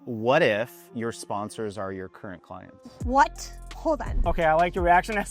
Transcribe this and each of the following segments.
What if your sponsors are your current clients? What? Hold on. Okay, I like your reaction.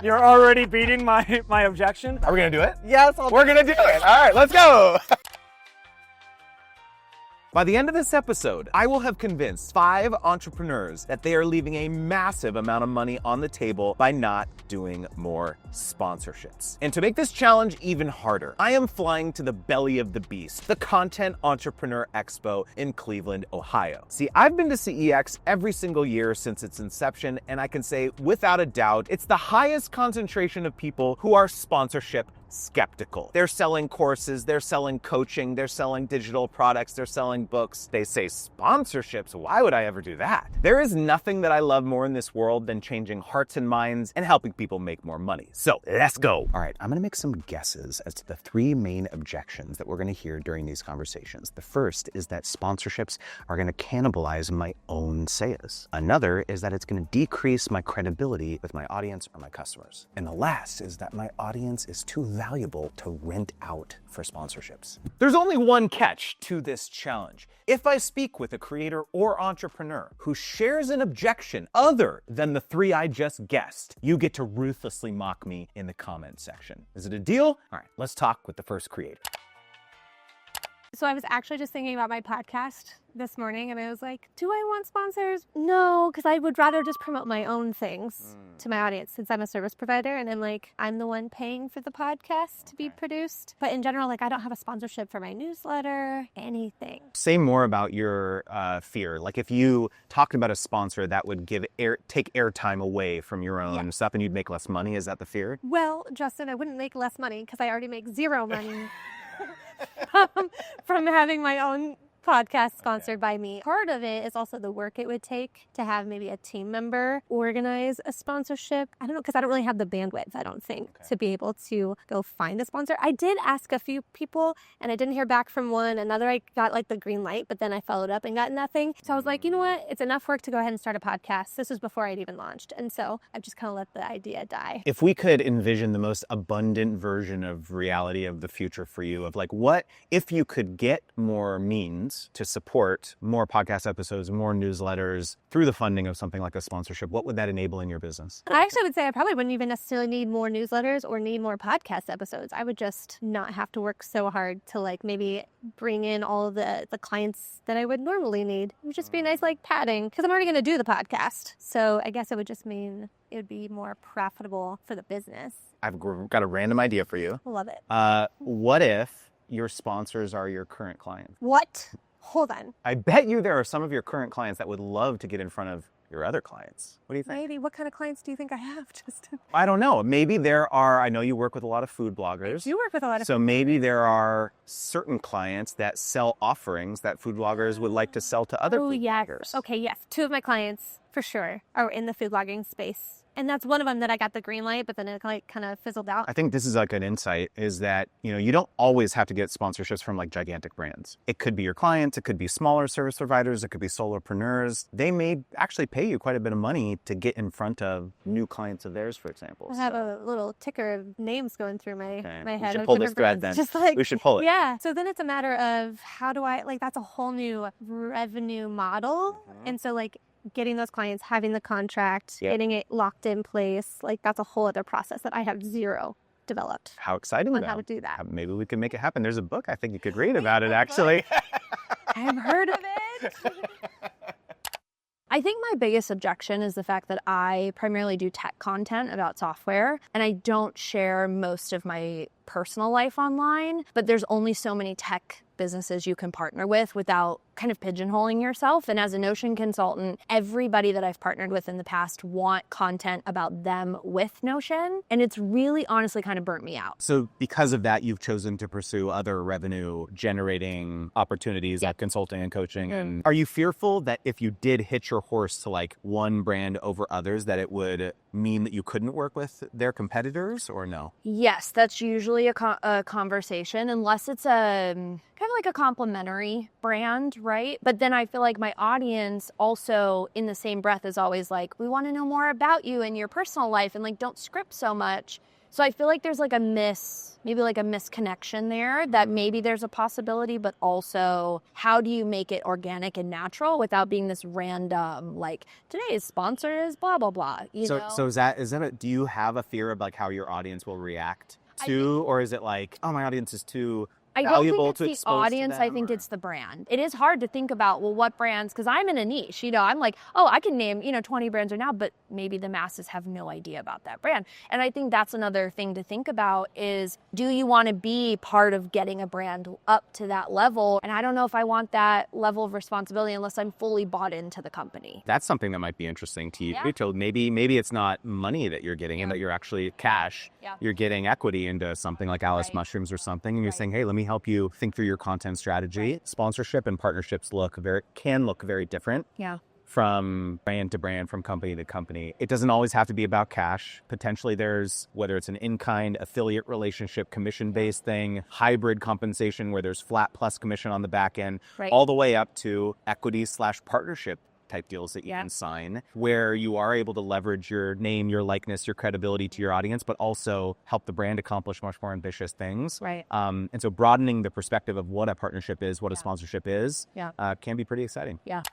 You're already beating my objection. Are we gonna do it? Yes, We're gonna do it. All right, let's go. By the end of this episode, I will have convinced 5 entrepreneurs that they are leaving a massive amount of money on the table by not doing more sponsorships. And to make this challenge even harder, I am flying to the belly of the beast, the Content Entrepreneur Expo in Cleveland, Ohio. See, I've been to CEX every single year since its inception, and I can say without a doubt, it's the highest concentration of people who are sponsorship skeptical. They're selling courses, they're selling coaching, they're selling digital products, they're selling books. They say sponsorships, why would I ever do that? There is nothing that I love more in this world than changing hearts and minds and helping people make more money. So let's go. All right, I'm gonna make some guesses as to the 3 main objections that we're gonna hear during these conversations. The first is that sponsorships are gonna cannibalize my own sales. Another is that it's gonna decrease my credibility with my audience or my customers. And the last is that my audience is too valuable to rent out for sponsorships. There's only one catch to this challenge. If I speak with a creator or entrepreneur who shares an objection other than the 3 I just guessed, you get to ruthlessly mock me in the comment section. Is it a deal? All right, let's talk with the first creator. So I was actually just thinking about my podcast this morning, and I was like, do I want sponsors? No, because I would rather just promote my own things to my audience since I'm a service provider, and I'm like, I'm the one paying for the podcast to be produced. But in general, like, I don't have a sponsorship for my newsletter, anything. Say more about your fear. Like if you talked about a sponsor that would take airtime away from your own stuff and you'd make less money, is that the fear? Well, Justin, I wouldn't make less money because I already make 0 money from having my own podcast sponsored by me. Part of it is also the work it would take to have maybe a team member organize a sponsorship. I don't know, because I don't really have the bandwidth, I don't think, to be able to go find a sponsor. I did ask a few people and I didn't hear back from one. Another, I got like the green light, but then I followed up and got nothing. So I was like, you know what? It's enough work to go ahead and start a podcast. This was before I'd even launched. And so I've just kind of let the idea die. If we could envision the most abundant version of reality of the future for you, of like, what if you could get more means to support more podcast episodes, more newsletters through the funding of something like a sponsorship, what would that enable in your business? I actually would say I probably wouldn't even necessarily need more newsletters or need more podcast episodes. I would just not have to work so hard to like maybe bring in all of the clients that I would normally need. It would just be nice like padding because I'm already going to do the podcast. So I guess it would just mean it would be more profitable for the business. I've got a random idea for you. Love it. What if your sponsors are your current clients? What? Hold on. I bet you there are some of your current clients that would love to get in front of your other clients. What do you think? Maybe. What kind of clients do you think I have, Justin? I don't know. Maybe there are, I know you work with a lot of food bloggers. You work with a lot of So maybe there are certain clients that sell offerings that food bloggers would like to sell to other food bloggers. Okay, yes. 2 of my clients, for sure, are in the food blogging space. And that's one of them that I got the green light, but then it like kind of fizzled out. I think this is like an insight is that, you don't always have to get sponsorships from like gigantic brands. It could be your clients, it could be smaller service providers, it could be solopreneurs. They may actually pay you quite a bit of money to get in front of new clients of theirs, for example. I have a little ticker of names going through my head. We should pull this thread then. Just like, we should pull it. Yeah. So then it's a matter of how do I, like, that's a whole new revenue model. And so like, getting those clients, having the contract, getting it locked in place, like that's a whole other process that I have 0 developed. How exciting on how to do that. Maybe we can make it happen. There's a book I think you could read about it actually. I've heard of it. I think my biggest objection is the fact that I primarily do tech content about software and I don't share most of my personal life online, but there's only so many tech businesses you can partner with without kind of pigeonholing yourself. And as a Notion consultant, everybody that I've partnered with in the past want content about them with Notion. And it's really honestly kind of burnt me out. So because of that, you've chosen to pursue other revenue generating opportunities like consulting and coaching. And are you fearful that if you did hitch your horse to like one brand over others, that it would mean that you couldn't work with their competitors or no? Yes, that's usually a conversation unless it's a kind of like a complimentary brand, right? But then I feel like my audience also in the same breath is always like, we want to know more about you and your personal life and like don't script so much So I feel like there's like maybe like a misconnection there, that maybe there's a possibility, but also how do you make it organic and natural without being this random, like, today's sponsor is blah, blah, blah, you know? So is that do you have a fear of like how your audience will react to, or is it like, oh, my audience is too I don't valuable think to it's the expose to audience. I them, think or- it's the brand. It is hard to think about, well, what brands, because I'm in a niche, you know, I'm like, oh, I can name, 20 brands right now, but maybe the masses have no idea about that brand. And I think that's another thing to think about is, do you want to be part of getting a brand up to that level? And I don't know if I want that level of responsibility unless I'm fully bought into the company. That's something that might be interesting to you. Yeah. So maybe it's not money that you're getting and that you're actually cash. Yeah. You're getting equity into something like Alice Right. Mushrooms or something, and you're Right. saying, hey, let me help you think through your content strategy. Right. Sponsorship and partnerships can look very different. Yeah. From brand to brand, from company to company. It doesn't always have to be about cash. Potentially there's, whether it's an in-kind affiliate relationship, commission-based thing, hybrid compensation where there's flat plus commission on the back end, Right. all the way up to equity/partnership type deals that you Yeah. can sign, where you are able to leverage your name, your likeness, your credibility to your audience, but also help the brand accomplish much more ambitious things. Right. And so broadening the perspective of what a partnership is, what a sponsorship is, Yeah. can be pretty exciting. Yeah.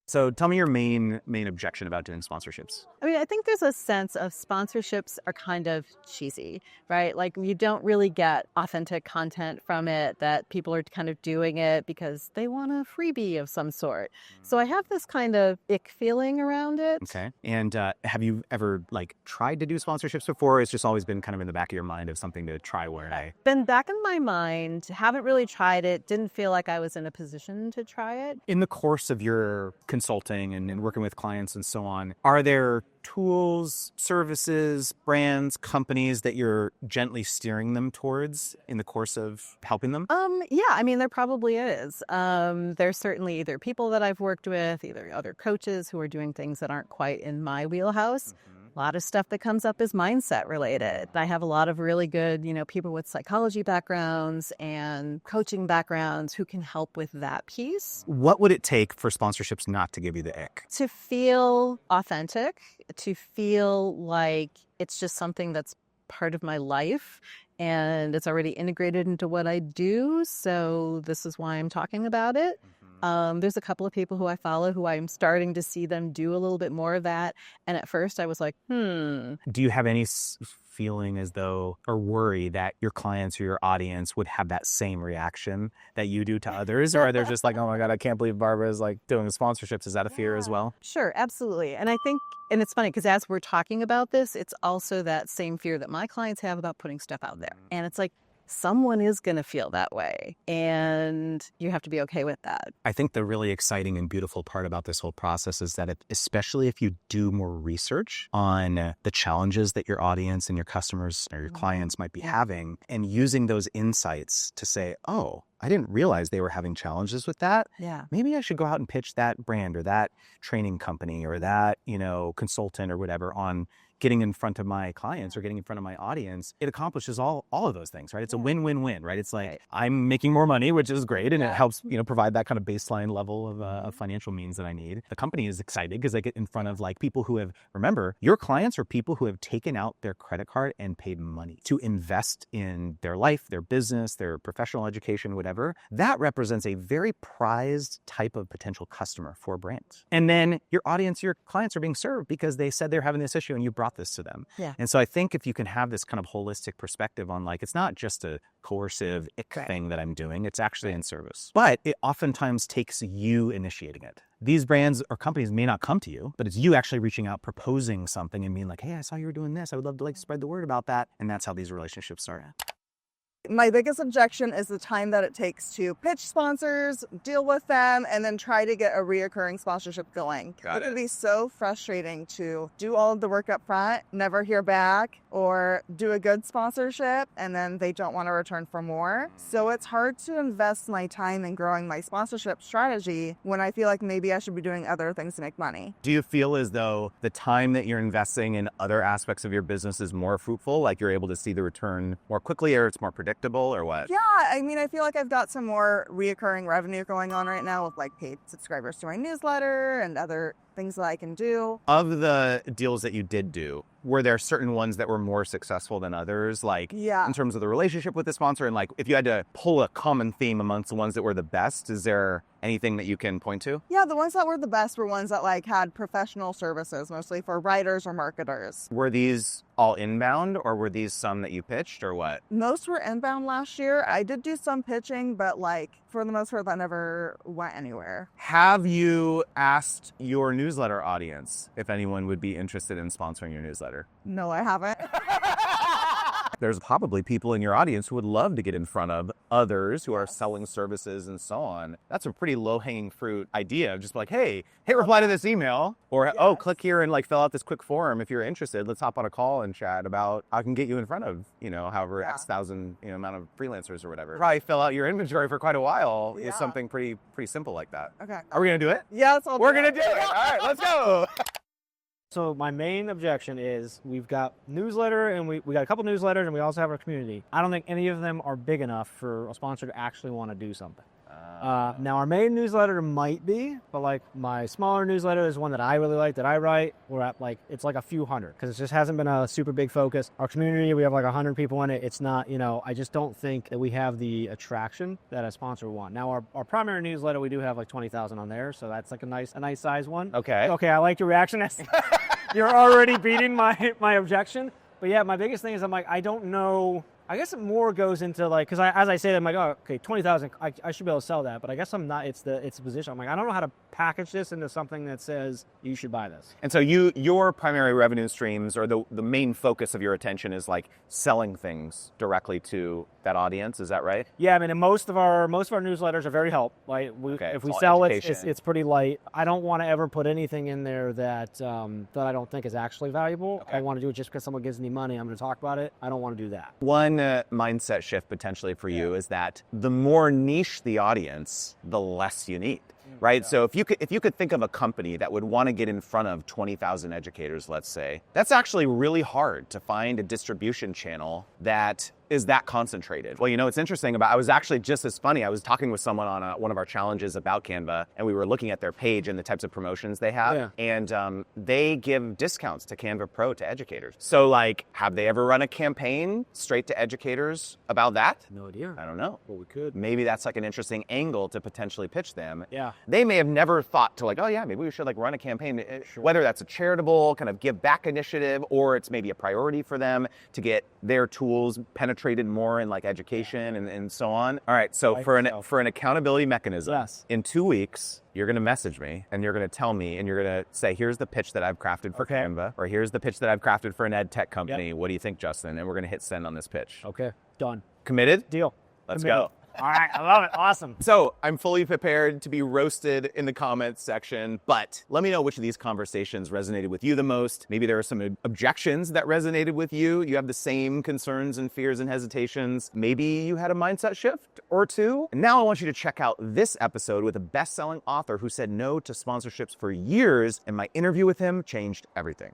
So tell me your main objection about doing sponsorships. I mean, I think there's a sense of sponsorships are kind of cheesy, right? Like you don't really get authentic content from it, that people are kind of doing it because they want a freebie of some sort. So I have this kind of ick feeling around it. Okay. And have you ever like tried to do sponsorships before? Or it's just always been kind of in the back of your mind of something to try where I... Been back in my mind, haven't really tried it, didn't feel like I was in a position to try it. In the course of your consulting and working with clients and so on, are there tools, services, brands, companies that you're gently steering them towards in the course of helping them? Yeah, I mean, there probably is. There's certainly either people that I've worked with, either other coaches who are doing things that aren't quite in my wheelhouse. A lot of stuff that comes up is mindset related. I have a lot of really good, people with psychology backgrounds and coaching backgrounds who can help with that piece. What would it take for sponsorships not to give you the ick? To feel authentic, to feel like it's just something that's part of my life and it's already integrated into what I do. So this is why I'm talking about it. There's a couple of people who I follow who I'm starting to see them do a little bit more of that. And at first I was like, Do you have any feeling as though, or worry that your clients or your audience would have that same reaction that you do to others? Or are they just like, oh my God, I can't believe Barbara's like doing sponsorships. Is that a fear as well? Sure, absolutely. And I think, and it's funny because as we're talking about this, it's also that same fear that my clients have about putting stuff out there. And it's like, someone is going to feel that way and you have to be okay with that. I think the really exciting and beautiful part about this whole process is that especially if you do more research on the challenges that your audience and your customers or your clients might be having, and using those insights to say, oh, I didn't realize they were having challenges with that. Yeah. Maybe I should go out and pitch that brand or that training company or that, consultant or whatever on getting in front of my clients or getting in front of my audience. It accomplishes all of those things, right? It's a win-win-win, right? It's like I'm making more money, which is great. And it helps, provide that kind of baseline level of financial means that I need. The company is excited because they get in front of like people who have, remember, your clients are people who have taken out their credit card and paid money to invest in their life, their business, their professional education, whatever. That represents a very prized type of potential customer for brands. And then your audience, your clients are being served because they said they're having this issue and you brought this to them. Yeah. And so I think if you can have this kind of holistic perspective on like, it's not just a coercive ick thing that I'm doing, it's actually in service. But it oftentimes takes you initiating it. These brands or companies may not come to you, but it's you actually reaching out, proposing something and being like, hey, I saw you were doing this. I would love to like spread the word about that. And that's how these relationships start. My biggest objection is the time that it takes to pitch sponsors, deal with them, and then try to get a reoccurring sponsorship going. It can be so frustrating to do all of the work up front, never hear back, or do a good sponsorship, and then they don't want to return for more. So it's hard to invest my time in growing my sponsorship strategy when I feel like maybe I should be doing other things to make money. Do you feel as though the time that you're investing in other aspects of your business is more fruitful, like you're able to see the return more quickly, or it's more predictable, or what? Yeah, I mean, I feel like I've got some more reoccurring revenue going on right now with like paid subscribers to my newsletter and other things that I can do. Of the deals that you did do, were there certain ones that were more successful than others? Like Yeah. in terms of the relationship with the sponsor, and like if you had to pull a common theme amongst the ones that were the best, is there anything that you can point to? Yeah, the ones that were the best were ones that like had professional services, mostly for writers or marketers. Were these all inbound, or were these some that you pitched, or what? Most were inbound last year. I did do some pitching, but like for the most part, that never went anywhere. Have you asked your newsletter audience if anyone would be interested in sponsoring your newsletter? No, I haven't. There's probably people in your audience who would love to get in front of others who are selling services and so on. That's a pretty low-hanging fruit idea. Just like, hey, hit reply to this email, or oh, click here and like fill out this quick form if you're interested. Let's hop on a call and chat about how I can get you in front of, however X thousand amount of freelancers or whatever. Probably fill out your inventory for quite a while is something pretty simple like that. Okay. Are we gonna do it? Yeah, We're gonna do it. All right, let's go. So my main objection is we've got newsletter and we got a couple newsletters and we also have our community. I don't think any of them are big enough for a sponsor to actually want to do something. Now our main newsletter might be, but like my smaller newsletter is one that I really like that I write. We're at it's like a few hundred because it just hasn't been a super big focus. Our community, we have like 100 people in it. It's not, I just don't think that we have the attraction that a sponsor would want. Now our primary newsletter, we do have like 20,000 on there. So that's like a nice size one. Okay. Okay. I like your reaction. You're already beating my objection. But yeah, my biggest thing is I'm like, I don't know. I guess it more goes into like, because as I say that, I'm like, oh, okay, 20,000, I should be able to sell that. But I guess I'm not, it's the position. I'm like, I don't know how to package this into something that says you should buy this. And so your primary revenue streams, or the main focus of your attention is like selling things directly to that audience. Is that right? Yeah, I mean, and most of our newsletters are very help. Like if we sell it, it's pretty light. I don't want to ever put anything in there that I don't think is actually valuable. Okay. I want to do it just because someone gives me money. I'm going to talk about it. I don't want to do that. One mindset shift potentially for you is that the more niche the audience, the less you need. Right? So if you could think of a company that would want to get in front of 20,000 educators, let's say, that's actually really hard to find a distribution channel that is that concentrated. Well, it's interesting I was actually just as funny. I was talking with someone on one of our challenges about Canva, and we were looking at their page and the types of promotions they have. Yeah. And they give discounts to Canva Pro to educators. So like, have they ever run a campaign straight to educators about that? No idea. I don't know. Well, we could. Maybe that's like an interesting angle to potentially pitch them. Yeah. They may have never thought to like, oh yeah, maybe we should like run a campaign, whether that's a charitable kind of give back initiative, or it's maybe a priority for them to get their tools penetrated more in like education and so on. All right, so for an accountability mechanism, Yes. in 2 weeks, you're going to message me and you're going to tell me and you're going to say, here's the pitch that I've crafted for Canva, or here's the pitch that I've crafted for an ed tech company. Yep. What do you think, Justin? And we're going to hit send on this pitch. Okay, done. Committed? Deal. Let's Committed. go. All right, I love it. Awesome. So I'm fully prepared to be roasted in the comments section, but let me know which of these conversations resonated with you the most. Maybe there are some objections that resonated with you. You have the same concerns and fears and hesitations. Maybe you had a mindset shift or two. And now I want you to check out this episode with a best-selling author who said no to sponsorships for years, and my interview with him changed everything.